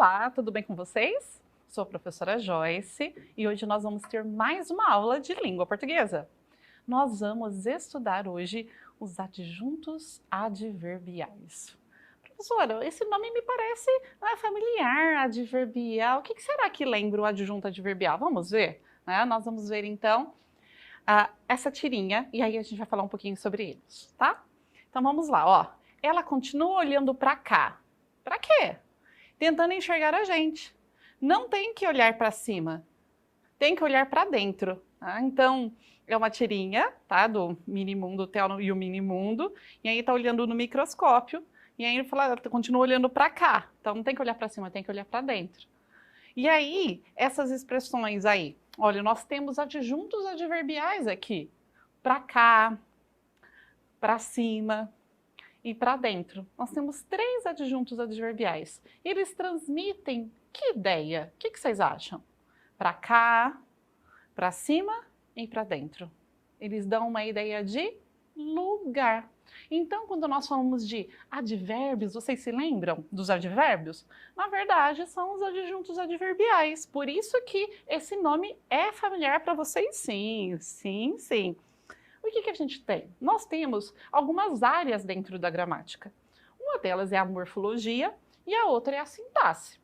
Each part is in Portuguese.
Olá, tudo bem com vocês? Sou a professora Joyce e hoje nós vamos ter mais uma aula de língua portuguesa. Nós vamos estudar hoje os adjuntos adverbiais. Professora, esse nome me parece familiar, adverbial. O que será que lembra o adjunto adverbial? Vamos ver? Nós vamos ver então essa tirinha e aí a gente vai falar um pouquinho sobre eles, tá? Então vamos lá, ó. Ela continua olhando para cá. Para quê? Tentando enxergar a gente. Não tem que olhar para cima, tem que olhar para dentro. Tá? Então, é uma tirinha, tá? Do mini-mundo, o Theo e o mini-mundo. E aí tá olhando no microscópio. E aí ela continua olhando para cá. Então, não tem que olhar para cima, tem que olhar para dentro. E aí, essas expressões aí. Olha, nós temos adjuntos adverbiais aqui. Para cá, para cima e para dentro. Nós temos 3 adjuntos adverbiais. Eles transmitem que ideia? O que vocês acham? Para cá, para cima e para dentro. Eles dão uma ideia de lugar. Então, quando nós falamos de advérbios, vocês se lembram dos advérbios? Na verdade, são os adjuntos adverbiais. Por isso que esse nome é familiar para vocês, sim, sim, sim. O que a gente tem? Nós temos algumas áreas dentro da gramática. Uma delas é a morfologia e a outra é a sintaxe.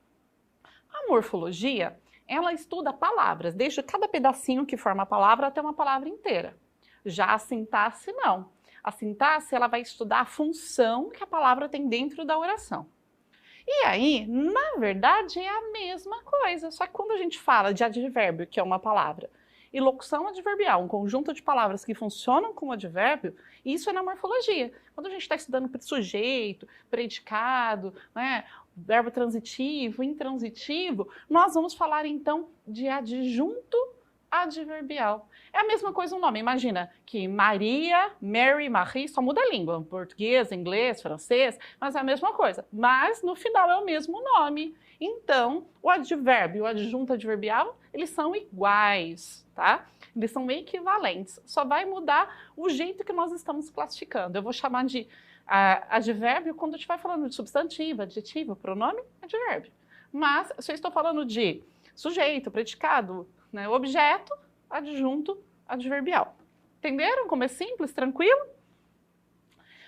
A morfologia, ela estuda palavras, desde cada pedacinho que forma a palavra até uma palavra inteira. Já a sintaxe, não. A sintaxe, ela vai estudar a função que a palavra tem dentro da oração. E aí, na verdade, é a mesma coisa, só que quando a gente fala de advérbio, que é uma palavra, e locução adverbial, um conjunto de palavras que funcionam como advérbio, isso é na morfologia. Quando a gente está estudando sujeito, predicado, verbo transitivo, intransitivo, nós vamos falar então de adjunto adverbial. É a mesma coisa o nome, imagina que Maria, Mary, Marie, só muda a língua, português, inglês, francês, mas é a mesma coisa. Mas no final é o mesmo nome. Então, o advérbio e o adjunto adverbial, eles são iguais, tá? Eles são equivalentes, só vai mudar o jeito que nós estamos classificando. Eu vou chamar de advérbio quando eu estiver falando de substantivo, adjetivo, pronome, advérbio. Mas se eu estou falando de sujeito, predicado, objeto, adjunto adverbial. Entenderam como é simples, tranquilo?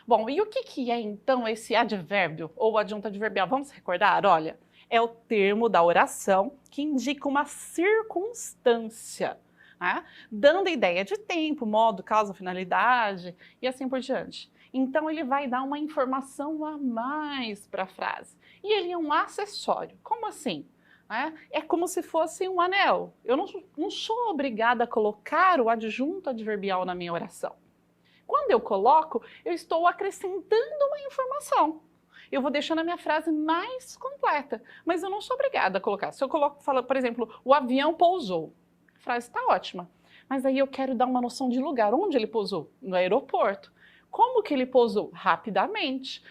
Bom, e o que é então esse advérbio ou adjunto adverbial? Vamos recordar? Olha, é o termo da oração que indica uma circunstância, dando a ideia de tempo, modo, causa, finalidade e assim por diante. Então, ele vai dar uma informação a mais para a frase. E ele é um acessório. Como assim? É como se fosse um anel. Eu não sou obrigada a colocar o adjunto adverbial na minha oração. Quando eu coloco, eu estou acrescentando uma informação. Eu vou deixando a minha frase mais completa, mas eu não sou obrigada a colocar. Se eu falo, por exemplo, o avião pousou, a frase está ótima, mas aí eu quero dar uma noção de lugar. Onde ele pousou? No aeroporto. Como que ele pousou? Rapidamente.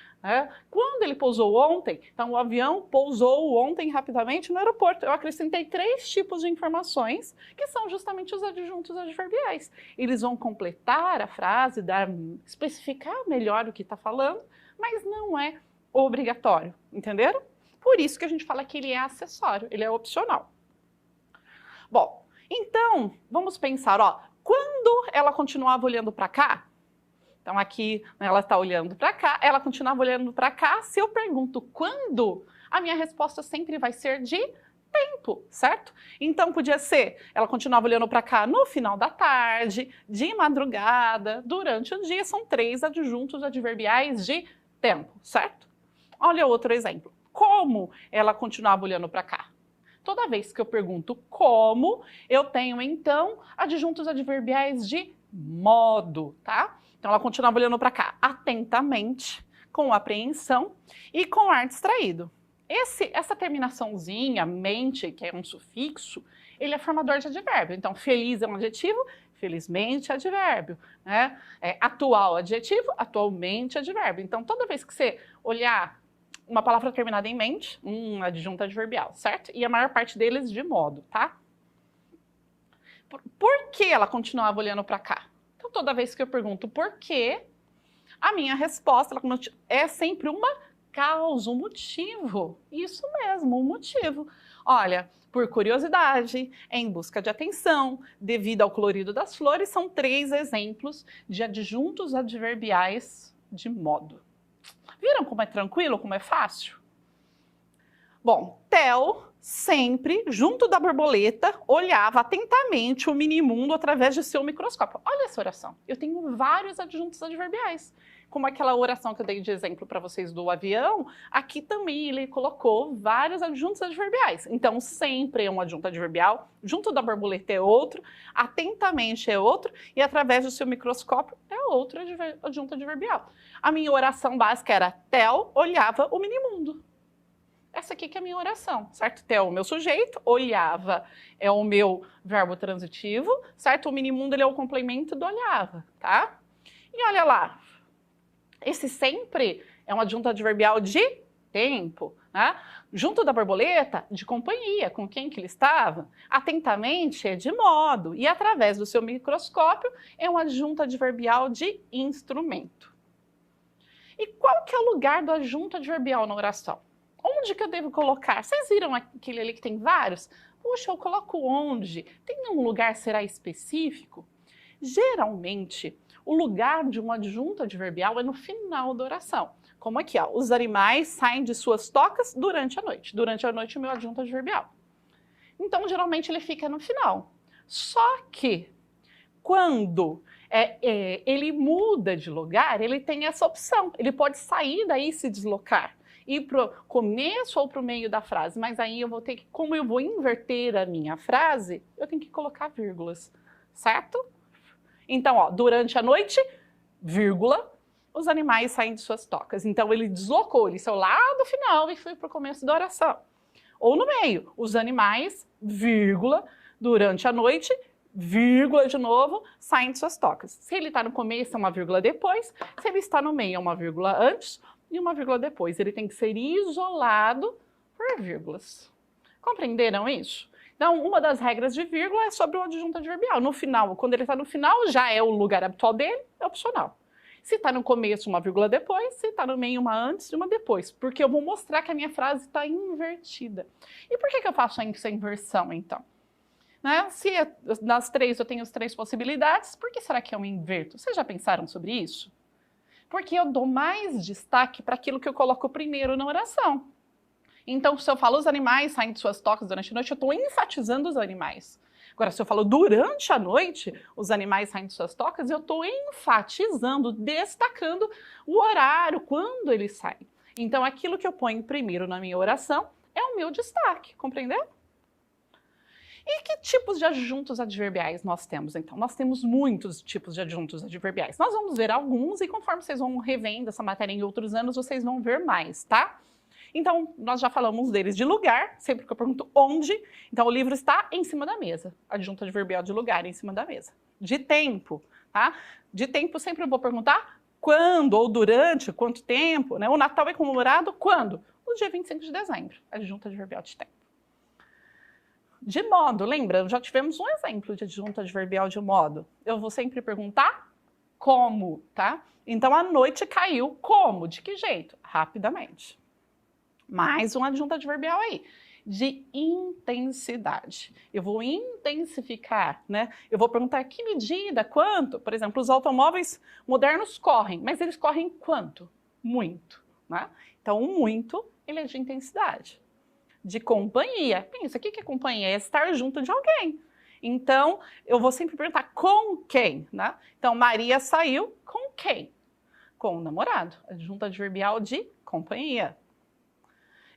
Quando ele pousou ontem, então o avião pousou ontem rapidamente no aeroporto. Eu acrescentei 3 tipos de informações que são justamente os adjuntos adverbiais. Eles vão completar a frase, especificar melhor o que está falando, mas não é obrigatório, entenderam? Por isso que a gente fala que ele é acessório, ele é opcional. Bom, então, vamos pensar, quando ela continuava olhando para cá, então aqui ela está olhando para cá, ela continuava olhando para cá, se eu pergunto quando, a minha resposta sempre vai ser de tempo, certo? Então podia ser, ela continuava olhando para cá no final da tarde, de madrugada, durante o dia, são 3 adjuntos adverbiais de tempo, certo? Olha outro exemplo. Como ela continuava olhando para cá? Toda vez que eu pergunto como, eu tenho então adjuntos adverbiais de modo, tá? Então ela continuava olhando para cá atentamente, com apreensão e com ar distraído. Essa terminaçãozinha, mente, que é um sufixo, ele é formador de advérbio. Então, feliz é um adjetivo, felizmente é advérbio. Atual adjetivo, atualmente advérbio. Então, toda vez que você olhar uma palavra terminada em mente, adjunto adverbial, certo? E a maior parte deles de modo, tá? Por que ela continuava olhando para cá? Então, toda vez que eu pergunto por quê, a minha resposta é sempre uma causa, um motivo. Isso mesmo, um motivo. Olha, por curiosidade, em busca de atenção, devido ao colorido das flores, são 3 exemplos de adjuntos adverbiais de modo. Viram como é tranquilo, como é fácil? Bom, Theo sempre, junto da borboleta, olhava atentamente o minimundo através de seu microscópio. Olha essa oração. Eu tenho vários adjuntos adverbiais. Como aquela oração que eu dei de exemplo para vocês do avião, aqui também ele colocou vários adjuntos adverbiais. Então, sempre é um adjunto adverbial, junto da borboleta é outro, atentamente é outro, e através do seu microscópio é outro adjunto adverbial. A minha oração básica era Theo olhava o minimundo. Essa aqui que é a minha oração, certo? Theo, o meu sujeito, olhava é o meu verbo transitivo, certo? O minimundo ele é o complemento do olhava, tá? E olha lá, esse sempre é um adjunto adverbial de tempo, né? Junto da borboleta, de companhia, com quem que ele estava. Atentamente é de modo, e através do seu microscópio é um adjunto adverbial de instrumento. E qual que é o lugar do adjunto adverbial na oração? Onde que eu devo colocar? Vocês viram aquele ali que tem vários? Puxa, eu coloco onde? Tem um lugar, será específico? Geralmente, o lugar de um adjunto adverbial é no final da oração. Como aqui, ó, os animais saem de suas tocas durante a noite. Durante a noite, o meu adjunto adverbial. Então, geralmente, ele fica no final. Só que, quando ele muda de lugar, ele tem essa opção. Ele pode sair daí e se deslocar. Ir para o começo ou para o meio da frase, mas aí eu vou ter que, como eu vou inverter a minha frase, eu tenho que colocar vírgulas, certo? Então, ó, durante a noite, vírgula, os animais saem de suas tocas. Então, ele deslocou, ele saiu lá do final e foi para o começo da oração. Ou no meio, os animais, vírgula, durante a noite, vírgula de novo, saem de suas tocas. Se ele está no começo, é uma vírgula depois. Se ele está no meio, é uma vírgula antes e uma vírgula depois. Ele tem que ser isolado por vírgulas. Compreenderam isso? Então, uma das regras de vírgula é sobre o adjunto adverbial. No final, quando ele está no final, já é o lugar habitual dele, é opcional. Se está no começo, uma vírgula depois. Se está no meio, uma antes e uma depois. Porque eu vou mostrar que a minha frase está invertida. E por que eu faço essa inversão, então? Né? Se nas 3 eu tenho as 3 possibilidades, por que será que eu inverto? Vocês já pensaram sobre isso? Porque eu dou mais destaque para aquilo que eu coloco primeiro na oração. Então, se eu falo os animais saem de suas tocas durante a noite, eu estou enfatizando os animais. Agora, se eu falo durante a noite, os animais saem de suas tocas, eu estou enfatizando, destacando o horário, quando eles saem. Então, aquilo que eu ponho primeiro na minha oração é o meu destaque, compreendeu? E que tipos de adjuntos adverbiais nós temos, então? Nós temos muitos tipos de adjuntos adverbiais. Nós vamos ver alguns e conforme vocês vão revendo essa matéria em outros anos, vocês vão ver mais, tá? Então, nós já falamos deles de lugar, sempre que eu pergunto onde. Então, o livro está em cima da mesa. Adjunto adverbial de lugar em cima da mesa. De tempo, tá? De tempo sempre eu vou perguntar quando ou durante, quanto tempo, né? O Natal é comemorado quando? No dia 25 de dezembro. Adjunto adverbial de tempo. De modo, lembra? Já tivemos um exemplo de adjunto adverbial de modo. Eu vou sempre perguntar como, tá? Então, a noite caiu como? De que jeito? Rapidamente. Mais um adjunto adverbial aí, de intensidade. Eu vou intensificar, né? Eu vou perguntar que medida, quanto? Por exemplo, os automóveis modernos correm, mas eles correm quanto? Muito, né? Então, o muito, ele é de intensidade. De companhia. Pensa, o que é companhia? É estar junto de alguém. Então, eu vou sempre perguntar com quem, né? Então, Maria saiu com quem? Com o namorado. Adjunto adverbial de companhia.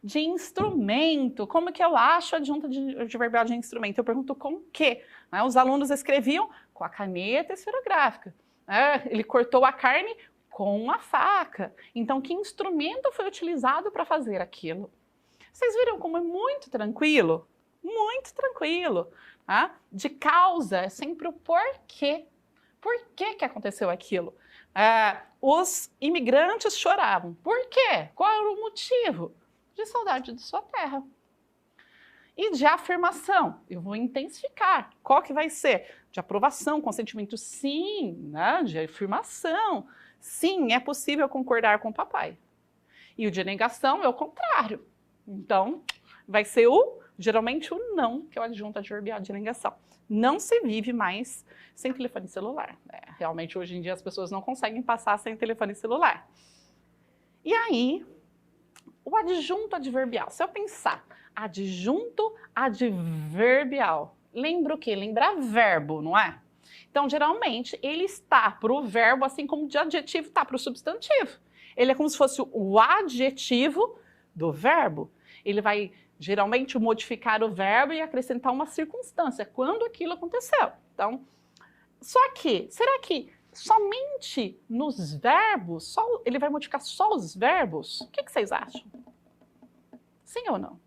De instrumento. Como que eu acho adjunto adverbial de instrumento? Eu pergunto com o quê? Né? Os alunos escreviam com a caneta esferográfica. Ele cortou a carne com a faca. Então, que instrumento foi utilizado para fazer aquilo? Vocês viram como é muito tranquilo? Muito tranquilo. Tá? De causa é sempre o porquê. Por que que aconteceu aquilo? Os imigrantes choravam. Por quê? Qual era o motivo? De saudade de sua terra. E de afirmação, eu vou intensificar. Qual que vai ser? De aprovação, consentimento, sim, né? De afirmação. Sim, é possível concordar com o papai. E o de negação é o contrário. Então, vai ser geralmente o não, que é o adjunto adverbial de negação. Não se vive mais sem telefone celular. Realmente, hoje em dia, as pessoas não conseguem passar sem telefone celular. E aí, o adjunto adverbial. Se eu pensar adjunto adverbial, lembra o quê? Lembra verbo, não é? Então, geralmente, ele está para o verbo, assim como de adjetivo está para o substantivo. Ele é como se fosse o adjetivo do verbo. Ele vai, geralmente, modificar o verbo e acrescentar uma circunstância, quando aquilo aconteceu. Então, só que, será que somente nos verbos, ele vai modificar só os verbos? O que vocês acham? Sim ou não?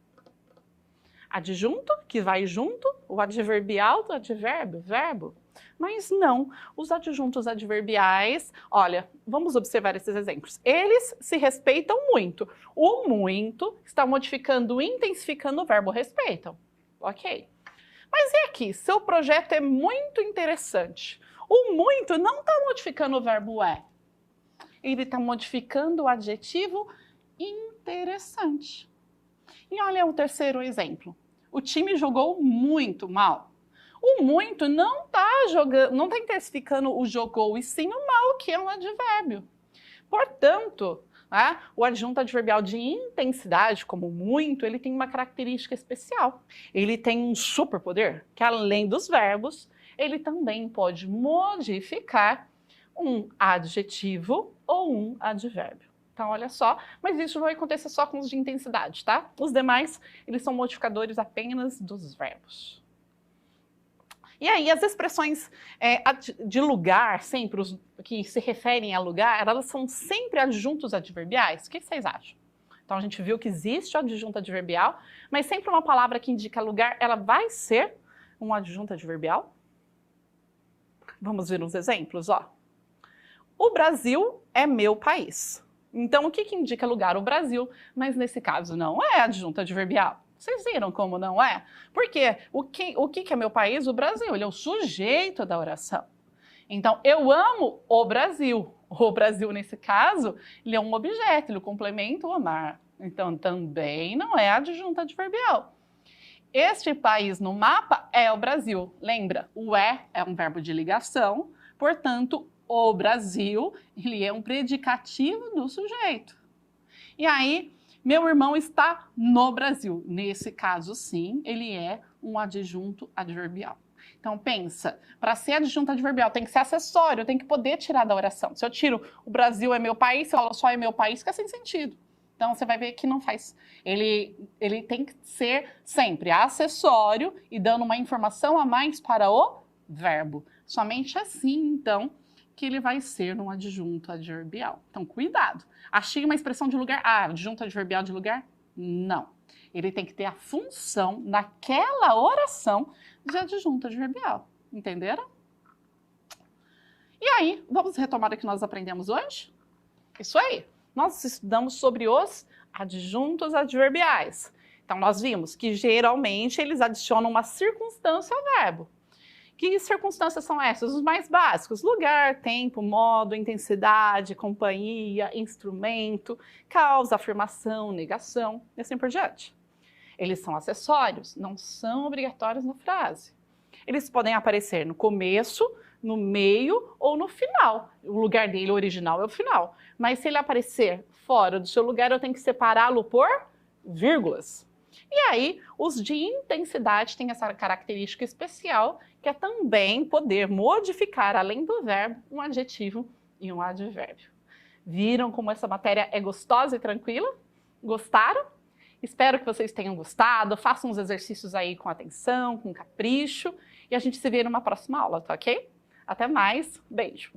Adjunto, que vai junto, o adverbial do advérbio, verbo. Mas não, os adjuntos adverbiais, olha, vamos observar esses exemplos. Eles se respeitam muito. O muito está modificando, intensificando o verbo respeitam. Ok. Mas e aqui? Seu projeto é muito interessante. O muito não está modificando o verbo é. Ele está modificando o adjetivo interessante. E olha o terceiro exemplo. O time jogou muito mal. O muito não está intensificando o jogou, e sim o mal, que é um advérbio. Portanto, o adjunto adverbial de intensidade, como muito, ele tem uma característica especial. Ele tem um superpoder, que além dos verbos, ele também pode modificar um adjetivo ou um advérbio. Então, olha só, mas isso vai acontecer só com os de intensidade, tá? Os demais, eles são modificadores apenas dos verbos. E aí, as expressões de lugar, sempre, que se referem a lugar, elas são sempre adjuntos adverbiais? O que vocês acham? Então, a gente viu que existe o adjunto adverbial, mas sempre uma palavra que indica lugar, ela vai ser um adjunto adverbial? Vamos ver uns exemplos, ó. O Brasil é meu país. Então, o que indica lugar? O Brasil, mas nesse caso não é adjunto adverbial. Vocês viram como não é? Porque o que é meu país? O Brasil, ele é o sujeito da oração. Então, eu amo o Brasil. O Brasil, nesse caso, ele é um objeto, ele complementa o amar. Então, também não é adjunto adverbial. Este país no mapa é o Brasil. Lembra? O é um verbo de ligação, portanto, o Brasil, ele é um predicativo do sujeito. E aí, meu irmão está no Brasil. Nesse caso, sim, ele é um adjunto adverbial. Então, pensa, para ser adjunto adverbial tem que ser acessório, tem que poder tirar da oração. Se eu tiro o Brasil é meu país, se eu falo só é meu país, fica sem sentido. Então, você vai ver que não faz. Ele tem que ser sempre acessório e dando uma informação a mais para o verbo. Somente assim, então, que ele vai ser um adjunto adverbial. Então, cuidado. Achei uma expressão de lugar. Adjunto adverbial de lugar? Não. Ele tem que ter a função naquela oração de adjunto adverbial. Entenderam? E aí, vamos retomar o que nós aprendemos hoje? Isso aí. Nós estudamos sobre os adjuntos adverbiais. Então, nós vimos que geralmente eles adicionam uma circunstância ao verbo. Que circunstâncias são essas? Os mais básicos: lugar, tempo, modo, intensidade, companhia, instrumento, causa, afirmação, negação e assim por diante. Eles são acessórios, não são obrigatórios na frase. Eles podem aparecer no começo, no meio ou no final. O lugar dele original é o final. Mas se ele aparecer fora do seu lugar, eu tenho que separá-lo por vírgulas. E aí, os de intensidade têm essa característica especial, que é também poder modificar, além do verbo, um adjetivo e um advérbio. Viram como essa matéria é gostosa e tranquila? Gostaram? Espero que vocês tenham gostado. Façam os exercícios aí com atenção, com capricho. E a gente se vê numa próxima aula, tá ok? Até mais. Beijo!